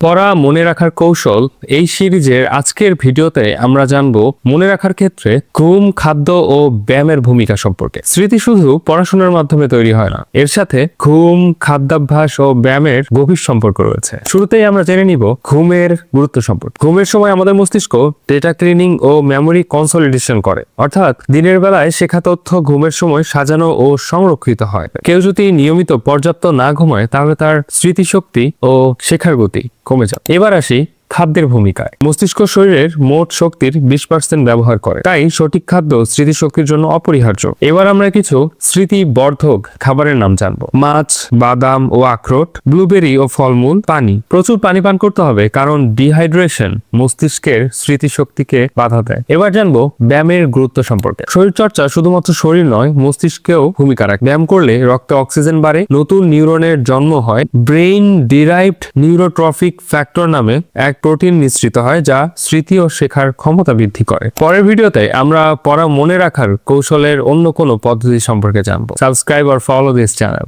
পড়া মনে রাখার কৌশল এই সিরিজের আজকের ভিডিওতে আমরা জানবো মনে রাখার ক্ষেত্রে ঘুম, খাদ্য ও ব্যায়ামের ভূমিকা সম্পর্কে। স্মৃতি শুধু পড়াশোনার মাধ্যমে তৈরি হয় না, এর সাথে ঘুম, খাদ্যাভ্যাস ও ব্যায়ামের গভীর সম্পর্ক রয়েছে। শুরুতেই আমরা জেনে নিব ঘুমের গুরুত্ব সম্পর্কে। ঘুমের সময় আমাদের মস্তিষ্ক ডেটা ক্লিনিং ও মেমোরি কনসলিডেশন করে, অর্থাৎ দিনের বেলায় শেখা তথ্য ঘুমের সময় সাজানো ও সংরক্ষিত হয়। কেউ যদি নিয়মিত পর্যাপ্ত না ঘুমায় তাহলে তার স্মৃতিশক্তি ও শেখার গতি কমে যায়। এবার আসি খাদ্যের ভূমিকায়। মস্তিষ্ক শরীরের মোট শক্তির 20% ব্যবহার করে, তাই সঠিক খাদ্য স্মৃতিশক্তির জন্য অপরিহার্য। এবার আমরা কিছু স্মৃতিবর্ধক খাবারের নাম জানবো। মাছ, বাদাম ও আখরোট, ব্লুবেরি ও ফলমূল, পানি। প্রচুর পানি পান করতে হবে, কারণ ডিহাইড্রেশন মস্তিষ্কের স্মৃতিশক্তিকে বাধা দেয়। এবার জানবো ব্যায়ামের গুরুত্ব সম্পর্কে। শরীরচর্চা শুধুমাত্র শরীর নয়, মস্তিষ্কেও ভূমিকা রাখে। ব্যায়াম করলে রক্তে অক্সিজেন বাড়ে, নতুন নিউরনের জন্ম হয়, ব্রেইন ডিরাইভড নিউরোট্রফিক ফ্যাক্টর নামে এক প্রোটিন নিঃসৃত হয়, যা স্মৃতি ও শেখার ক্ষমতা বৃদ্ধি করে। পরের ভিডিওতে আমরা পড়া মনে রাখার কৌশলের অন্য কোনো পদ্ধতি সম্পর্কে জানবো। সাবস্ক্রাইব আর ফলো দিস চ্যানেল।